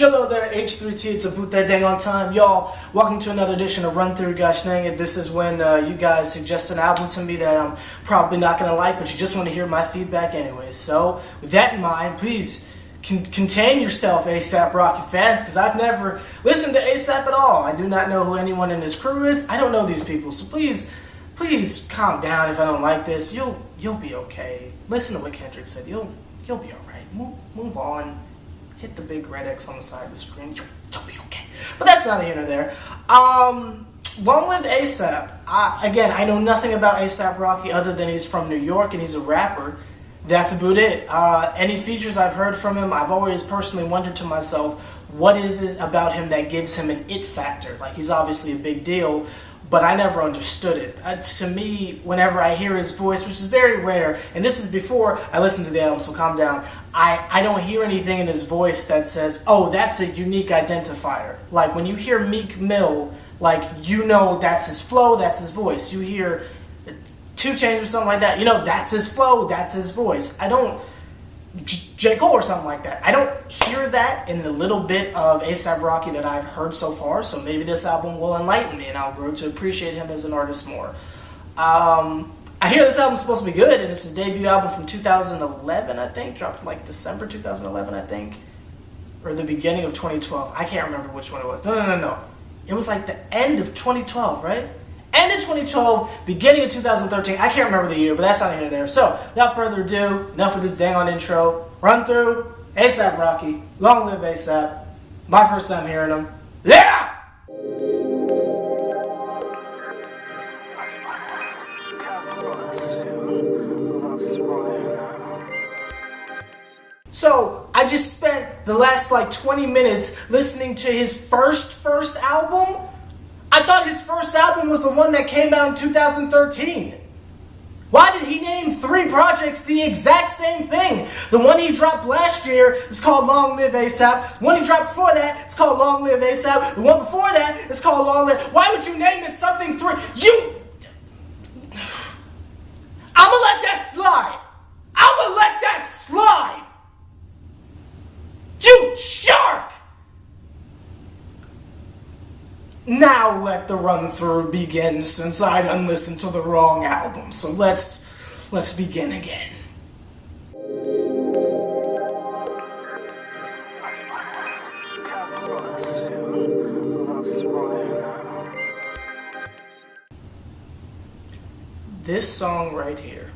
Hello there, H+III+T, it's about that dang on time, y'all. Welcome to another edition of Run Through. Gosh dang it, this is when you guys suggest an album to me that I'm probably not going to like, but you just want to hear my feedback anyway. So, with that in mind, please contain yourself, A$AP Rocky fans, because I've never listened to A$AP at all. I do not know who anyone in his crew is. I don't know these people, so please calm down if I don't like this. You'll be okay. Listen to what Kendrick said. You'll be alright. Move on. Hit the big red X on the side of the screen. You'll be okay. But that's neither here nor there. Long live A$AP. Again, I know nothing about A$AP Rocky other than he's from New York and he's a rapper. That's about it. Any features I've heard from him, I've always personally wondered to myself, what is it about him that gives him an it factor? Like, he's obviously a big deal, but I never understood it. To me, whenever I hear his voice, which is very rare, and this is before I listened to the album, so calm down, I don't hear anything in his voice that says, oh, that's a unique identifier. Like, when you hear Meek Mill, like, you know that's his flow, that's his voice. You hear 2 Chainz or something like that, you know that's his flow, that's his voice. I don't... J. Cole or something like that. I don't hear that in the little bit of A$AP Rocky that I've heard so far, so maybe this album will enlighten me and I'll grow to appreciate him as an artist more. I hear this album's supposed to be good, and it's his debut album from 2011, I think. Dropped like December 2011, I think. Or the beginning of 2012. I can't remember which one it was. No. It was like the end of 2012, right? End of 2012, beginning of 2013. I can't remember the year, but that's not here nor there. So, without further ado, enough of this dang on intro. Run Through, A$AP Rocky, long live A$AP. My first time hearing him. Yeah! So, I just spent the last like 20 minutes listening to his first album. I thought his first album was the one that came out in 2013. Why did he name 3 projects the exact same thing? The one he dropped last year is called Long Live A$AP. The one he dropped before that is called Long Live A$AP. The one before that is called Long Live... Why would you name it something 3... I'ma let that slide. I'ma let that slide. You jerk! Now let the run-through begin, since I done listened to the wrong album. So let's begin again. This song right here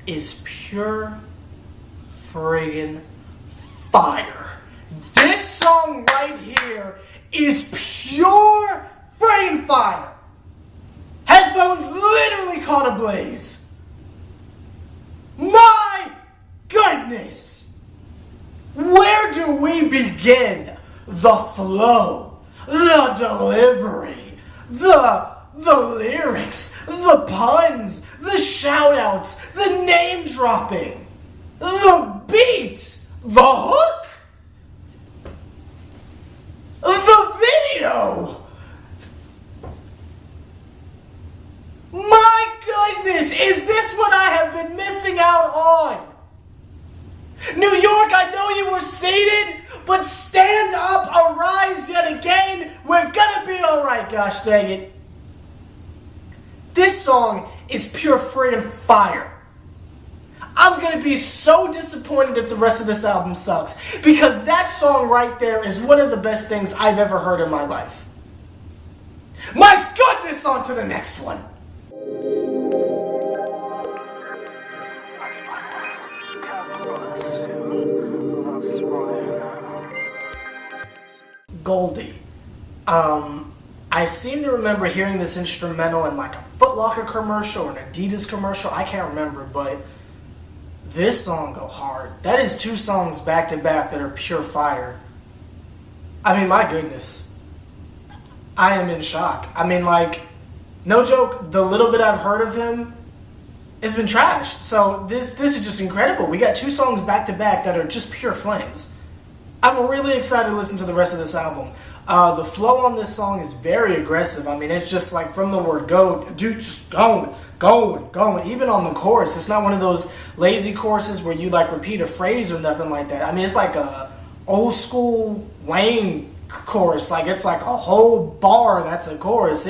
is pure friggin' fire. This song right here is pure friggin' fire. Headphones literally caught ablaze. My goodness. Where do we begin? The flow, the delivery, the lyrics, the puns, the shout-outs, the name-dropping, the beat, the hook, the video. My goodness, is this what I have been missing out on? New York, I know you were seated, but stand up, arise yet again. We're gonna be alright, gosh dang it. This song is pure friggin' fire. I'm gonna be so disappointed if the rest of this album sucks, because that song right there is one of the best things I've ever heard in my life. My goodness, on to the next one. Goldie. I seem to remember hearing this instrumental in like a Foot Locker commercial or an Adidas commercial. I can't remember, but this song go hard. That is 2 songs back to back that are pure fire. I mean, my goodness. I am in shock. I mean, like, no joke, the little bit I've heard of him has been trash. So this is just incredible. We got 2 songs back to back that are just pure flames. I'm really excited to listen to the rest of this album. The flow on this song is very aggressive. I mean, it's just like from the word go, dude, just going. Even on the chorus, it's not one of those lazy choruses where you like repeat a phrase or nothing like that. I mean, it's like a old school Wayne chorus. Like it's like a whole bar that's a chorus.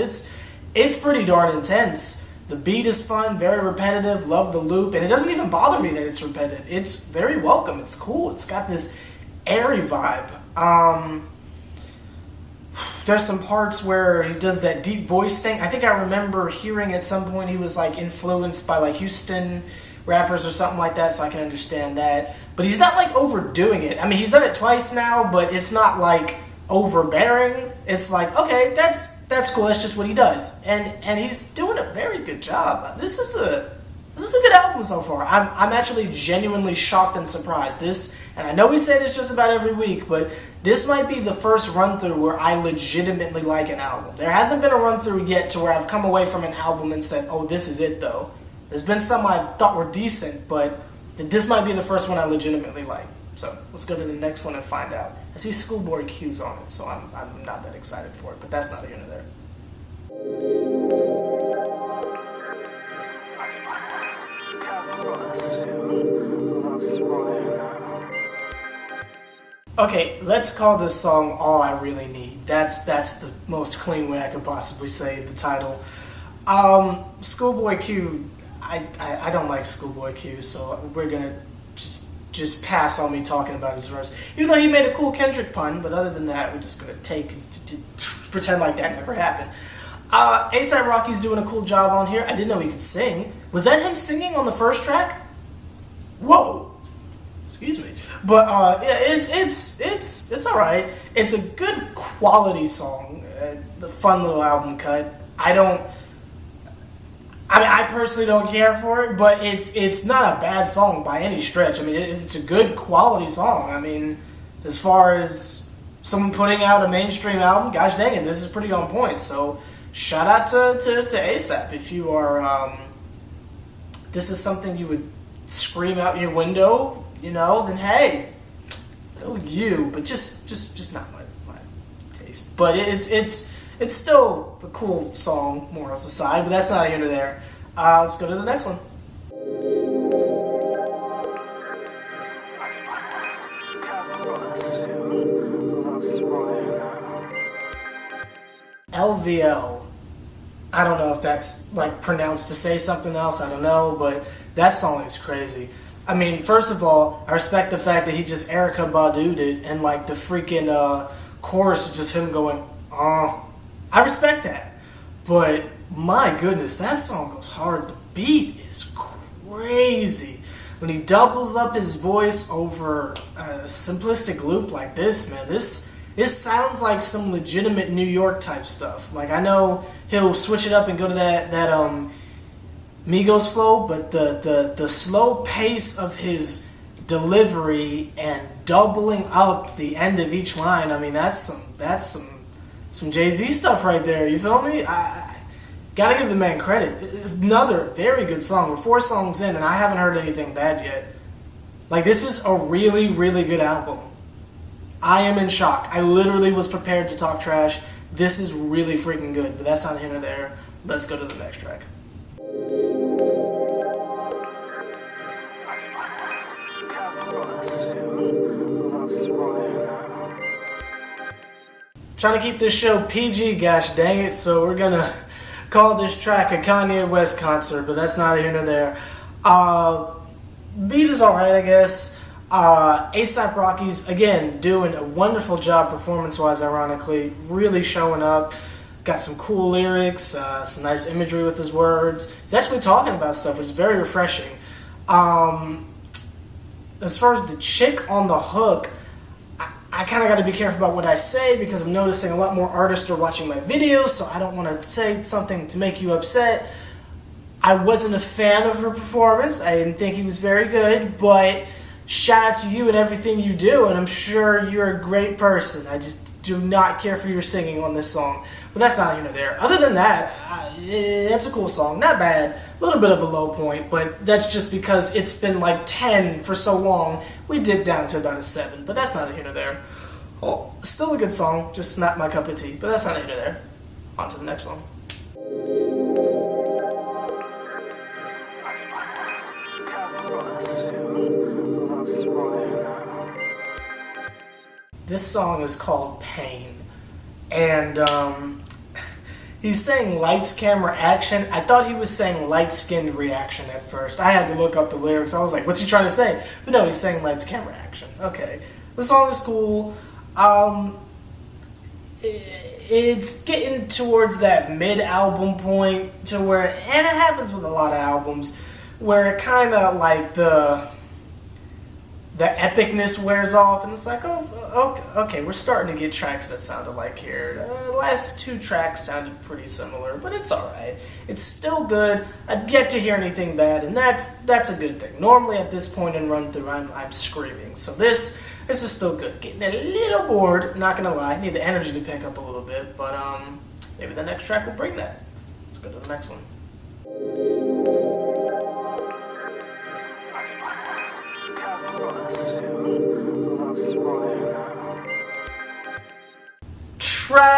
It's pretty darn intense. The beat is fun, very repetitive, love the loop, and it doesn't even bother me that it's repetitive. It's very welcome, it's cool, it's got this airy vibe. There's some parts where he does that deep voice thing. I think I remember hearing at some point he was like influenced by like Houston rappers or something like that, so I can understand that. But he's not like overdoing it. I mean, he's done it twice now, but it's not like overbearing. It's like, okay, that's cool. That's just what he does, and he's doing a very good job. This is a good album so far. I'm actually genuinely shocked and surprised. And I know we say this just about every week, but this might be the first run through where I legitimately like an album. There hasn't been a run through yet to where I've come away from an album and said, "Oh, this is it." Though there's been some I thought were decent, but this might be the first one I legitimately like. So let's go to the next one and find out. I see Schoolboy Q's on it, so I'm not that excited for it, but that's neither here nor there. Okay, let's call this song All I Really Need. That's the most clean way I could possibly say the title. Schoolboy Q, I don't like Schoolboy Q, so we're gonna just pass on me talking about his verse. Even though he made a cool Kendrick pun, but other than that, we're just gonna pretend like that never happened. A$AP Rocky's doing a cool job on here. I didn't know he could sing. Was that him singing on the first track? Whoa! Excuse me. But yeah, it's all right. It's a good quality song. The fun little album cut. I personally don't care for it, but it's not a bad song by any stretch. I mean, it's a good quality song. I mean, as far as someone putting out a mainstream album, gosh dang it, this is pretty on point. So shout out to A$AP. If you are, this is something you would scream out your window, then hey, go you. But just not my taste. But it's still a cool song, morals aside, but that's not here nor there. Let's go to the next one. LVL. I don't know if that's like pronounced to say something else, I don't know, but that song is crazy. I mean, first of all, I respect the fact that he just Erykah Badu'd it, and like the freaking chorus is just him going, I respect that. But my goodness, that song goes hard. The beat is crazy. When he doubles up his voice over a simplistic loop like this, man, this sounds like some legitimate New York type stuff. Like, I know he'll switch it up and go to that Migos flow, but the slow pace of his delivery and doubling up the end of each line, I mean, that's some Jay-Z stuff right there, you feel me? I gotta give the man credit. Another very good song. We're 4 songs in and I haven't heard anything bad yet. Like, this is a really, really good album. I am in shock. I literally was prepared to talk trash. This is really freaking good, but that's not here nor there. Let's go to the next track. Trying to keep this show PG, gosh dang it, so we're gonna call this track a Kanye West concert, but that's neither here nor there. Beat is alright, I guess. A$AP Rocky's, again, doing a wonderful job performance-wise, ironically, really showing up. Got some cool lyrics, some nice imagery with his words. He's actually talking about stuff, which is very refreshing. As far as the chick on the hook, I kind of got to be careful about what I say because I'm noticing a lot more artists are watching my videos, so I don't want to say something to make you upset. I wasn't a fan of her performance. I didn't think he was very good, but shout out to you and everything you do, and I'm sure you're a great person. I just do not care for your singing on this song. But that's not here nor there. Other than that, it's a cool song. Not bad. A little bit of a low point, but that's just because it's been like 10 for so long. We dipped down to about a 7, but that's not here nor there. Oh, still a good song, just not my cup of tea, but that's not here nor there. On to the next song. This song is called Pain. And he's saying lights, camera, action. I thought he was saying light-skinned reaction at first. I had to look up the lyrics. I was like, what's he trying to say? But no, he's saying lights, camera, action. Okay. The song is cool. It's getting towards that mid-album point to where, and it happens with a lot of albums, where it kind of like the epicness wears off, and it's like, oh, okay, we're starting to get tracks that sound alike here. The last two tracks sounded pretty similar, but it's alright. It's still good. I've yet to hear anything bad, and that's a good thing. Normally at this point in run through, I'm screaming. So this is still good. Getting a little bored, not gonna lie. Need the energy to pick up a little bit, but maybe the next track will bring that. Let's go to the next one. Trash.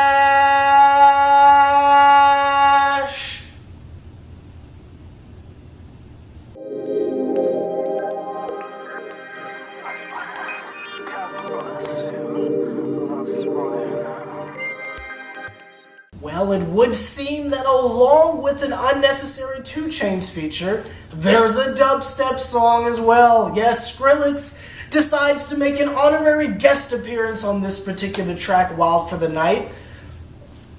Well, it would seem that along with an unnecessary 2 Chainz feature, there's a dubstep song as well. Yes, Skrillex decides to make an honorary guest appearance on this particular track, Wild for the Night,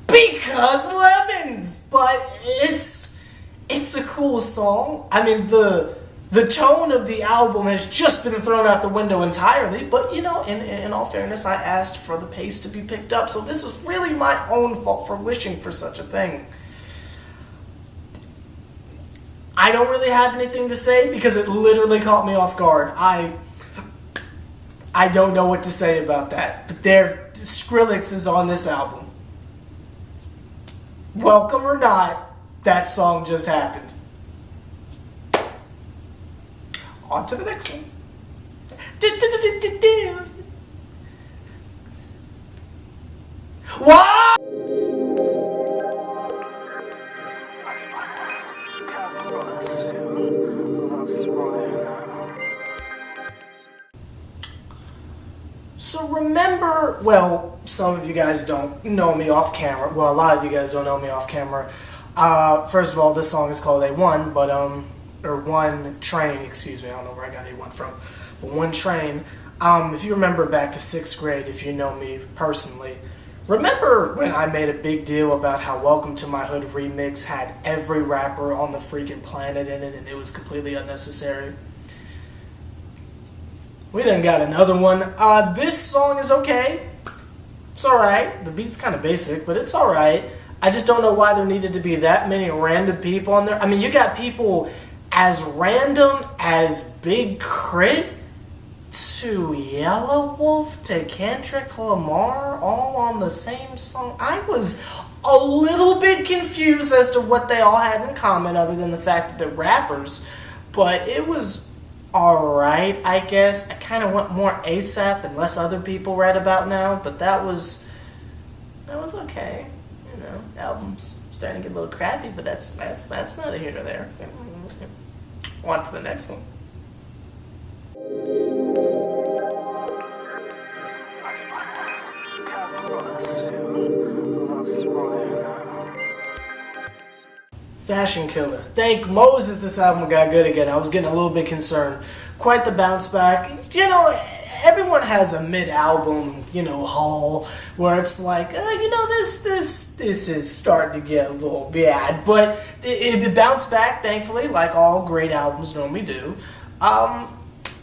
because lemons! But it's a cool song. I mean, the tone of the album has just been thrown out the window entirely, but, you know, in all fairness, I asked for the pace to be picked up, so this is really my own fault for wishing for such a thing. I don't really have anything to say because it literally caught me off guard. I don't know what to say about that, but Skrillex is on this album. Welcome or not, that song just happened. On to the next one. What? So remember, well, some of you guys don't know me off camera. Well, a lot of you guys don't know me off camera. First of all, this song is called A1, but or One Train, excuse me, I don't know where I got A1 from, but One Train. If you remember back to 6th grade, if you know me personally, remember when I made a big deal about how Welcome to My Hood remix had every rapper on the freaking planet in it and it was completely unnecessary? We done got another one. This song is okay. It's alright. The beat's kind of basic, but it's alright. I just don't know why there needed to be that many random people on there. I mean, you got people as random as Big Crit to Yellow Wolf to Kendrick Lamar all on the same song. I was a little bit confused as to what they all had in common other than the fact that they're rappers, but it was alright, I guess. I kind of want more ASAP and less other people right about now, but that was okay. You know, album's starting to get a little crappy, but that's neither here nor there. On to the next one. Fashion Killer. Thank Moses this album got good again. I was getting a little bit concerned. Quite the bounce back. You know, everyone has a mid-album, you know, haul where it's like, you know, this is starting to get a little bad. But it bounced back, thankfully, like all great albums normally do.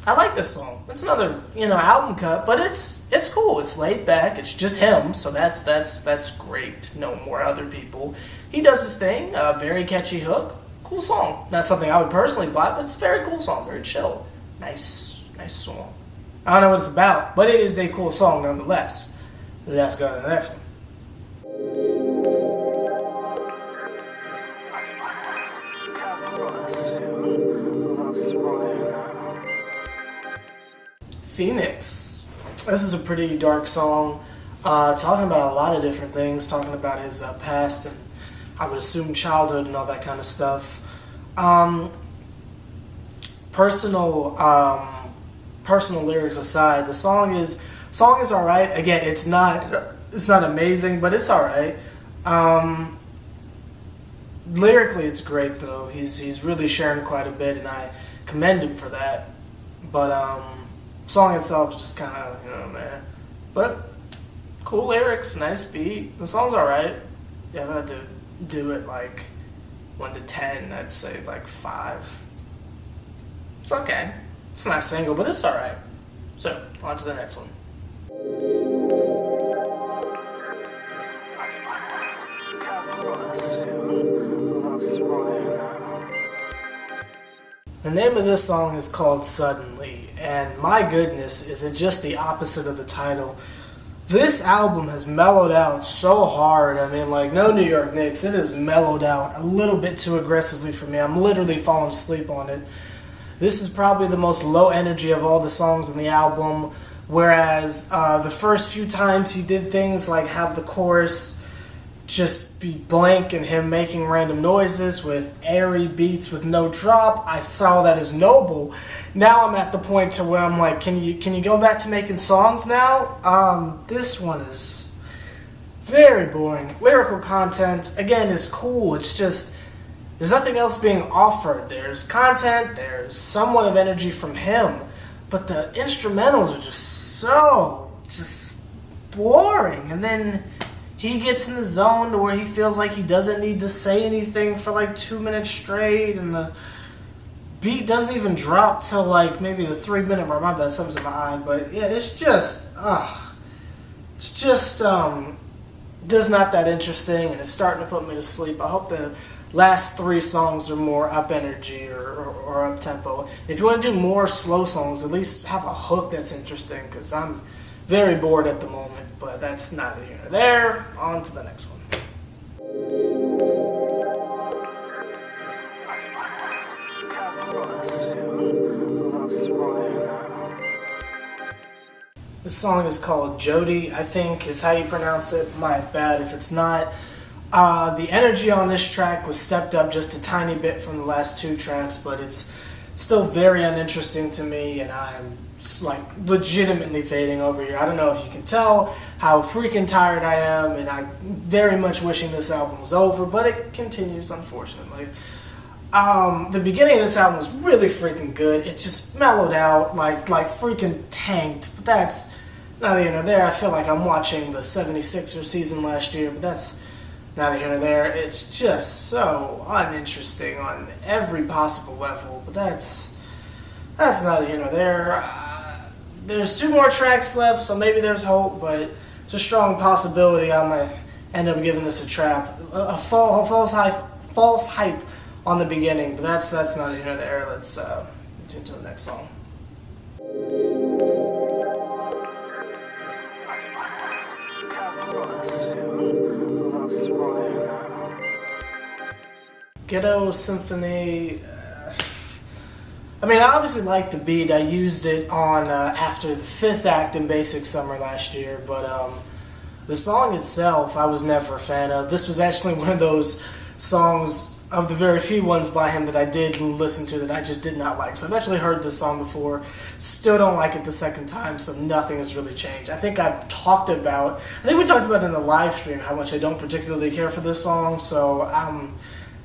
I like this song. It's another, you know, album cut, but it's cool. It's laid back. It's just him, so that's great. No more other people. He does his thing. Very catchy hook. Cool song. Not something I would personally buy, but it's a very cool song. Very chill. Nice song. I don't know what it's about, but it is a cool song nonetheless. Let's go to the next one. Phoenix. This is a pretty dark song, talking about a lot of different things, talking about his past and I would assume childhood and all that kind of stuff. Personal lyrics aside, the song is Song is alright. Again, it's not amazing, but it's alright. Lyrically, it's great though. He's really sharing quite a bit, and I commend him for that. But song itself is just kind of, man. But cool lyrics, nice beat. The song's alright. Yeah, if I had to do it like 1 to 10, I'd say like 5. It's okay. It's not a single, but it's alright. So, on to the next one. The name of this song is called Suddenly, and my goodness, is it just the opposite of the title. This album has mellowed out so hard. I mean, like, no New York Knicks, it has mellowed out a little bit too aggressively for me. I'm literally falling asleep on it. This is probably the most low energy of all the songs on the album, whereas the first few times he did things like have the chorus just be blank and him making random noises with airy beats with no drop, I saw that as noble. Now I'm at the point to where I'm like, can you go back to making songs now? This one is very boring. Lyrical content, again, is cool. It's just, there's nothing else being offered. There's content, there's somewhat of energy from him, but the instrumentals are just boring. And then he gets in the zone to where he feels like he doesn't need to say anything for like 2 minutes straight, and the beat doesn't even drop till like maybe the 3-minute mark. My bad, something's in my eye, but yeah, it's just just not that interesting, and it's starting to put me to sleep. I hope the last 3 songs are more up energy or up tempo. If you want to do more slow songs, at least have a hook that's interesting, because I'm very bored at the moment. But that's neither here nor there. On to the next one. This song is called Jody, I think is how you pronounce it. My bad if it's not. The energy on this track was stepped up just a tiny bit from the last 2 tracks, but it's still very uninteresting to me, and I'm like legitimately fading over here. I don't know if you can tell how freaking tired I am, and I'm very much wishing this album was over, but it continues, unfortunately. The beginning of this album was really freaking good. It just mellowed out, like freaking tanked, but that's neither here nor there. I feel like I'm watching the 76ers season last year, but that's neither here nor there. It's just so uninteresting on every possible level, but that's neither here nor there. There's 2 more tracks left, so maybe there's hope, but it's a strong possibility I might end up giving this a false hype on the beginning, but that's neither here nor there. Let's get into the next song. Ghetto Symphony. I mean, I obviously like the beat. I used it on after the 5th act in Basic Summer last year, but the song itself, I was never a fan of. This was actually one of those songs of the very few ones by him that I did listen to that I just did not like. So I've actually heard this song before, still don't like it the second time, so nothing has really changed. I think we talked about it in the live stream how much I don't particularly care for this song, so I'm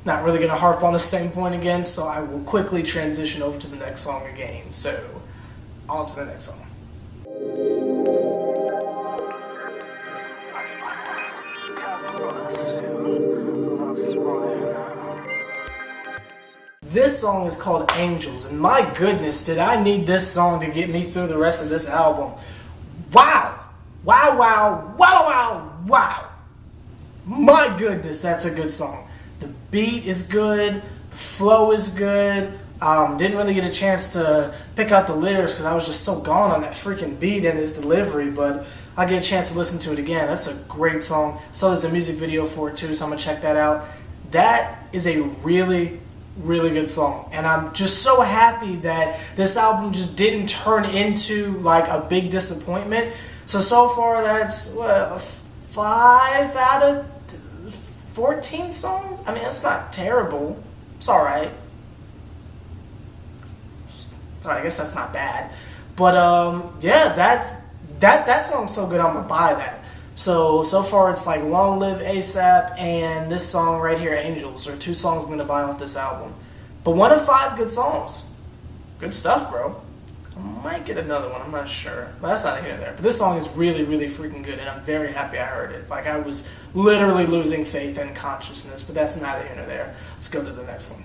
not really going to harp on the same point again, so I will quickly transition over to the next song again. So, on to the next song. This song is called Angels, and my goodness, did I need this song to get me through the rest of this album. Wow! Wow, wow, wow, wow, wow! My goodness, that's a good song. The beat is good, the flow is good. Didn't really get a chance to pick out the lyrics because I was just so gone on that freaking beat and his delivery, but I get a chance to listen to it again. That's a great song. So there's a music video for it too, so I'm going to check that out. That is a really, really good song, and I'm just so happy that this album just didn't turn into like a big disappointment. So far that's what, 5 out of 14 songs? I mean, it's not terrible. It's alright. I guess that's not bad. But, yeah, that song's so good I'm gonna buy that. So far it's like Long Live ASAP and this song right here, Angels, are 2 songs I'm gonna buy off this album. But 1 of 5 good songs. Good stuff, bro. I might get another one, I'm not sure. But that's not here or there. But this song is really, really freaking good, and I'm very happy I heard it. Like, I was literally losing faith and consciousness, but that's neither here nor there. Let's go to the next one.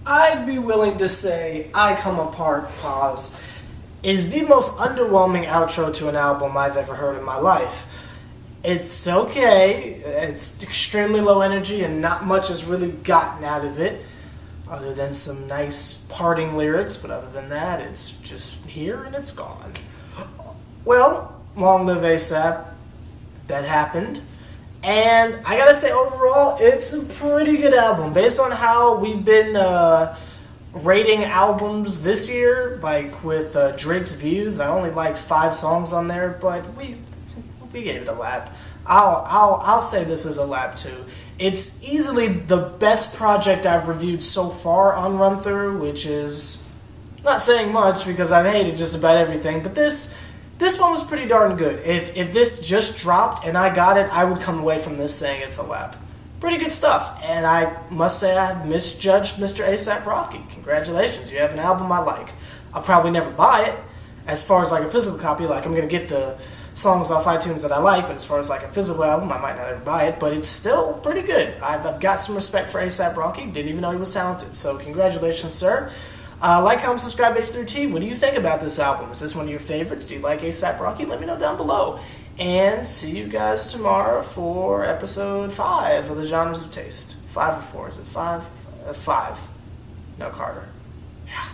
I'd be willing to say I Come Apart, pause, is the most underwhelming outro to an album I've ever heard in my life. It's okay, it's extremely low energy and not much has really gotten out of it, other than some nice parting lyrics, but other than that, it's just here and it's gone. Well, Long Live ASAP, that happened. And I gotta say, overall, it's a pretty good album. Based on how we've been rating albums this year, like with Drake's Views, I only liked 5 songs on there, but we gave it a lap. I'll say this is a lap too. It's easily the best project I've reviewed so far on Run Through, which is not saying much because I've hated just about everything, but this one was pretty darn good. If this just dropped and I got it, I would come away from this saying it's a lap. Pretty good stuff, and I must say I've misjudged Mr. A$AP Rocky. Congratulations, you have an album I like. I'll probably never buy it. As far as like a physical copy, like I'm going to get the songs off iTunes that I like, but as far as like a physical album, I might not ever buy it, but it's still pretty good. I've got some respect for A$AP Rocky, didn't even know he was talented, so congratulations, sir. Like, comment, subscribe, H+III+T. What do you think about this album? Is this one of your favorites? Do you like A$AP Rocky? Let me know down below. And see you guys tomorrow for episode 5 of the Genres of Taste. 5 or 4? Is it 5? 5. No, Carter. Yeah.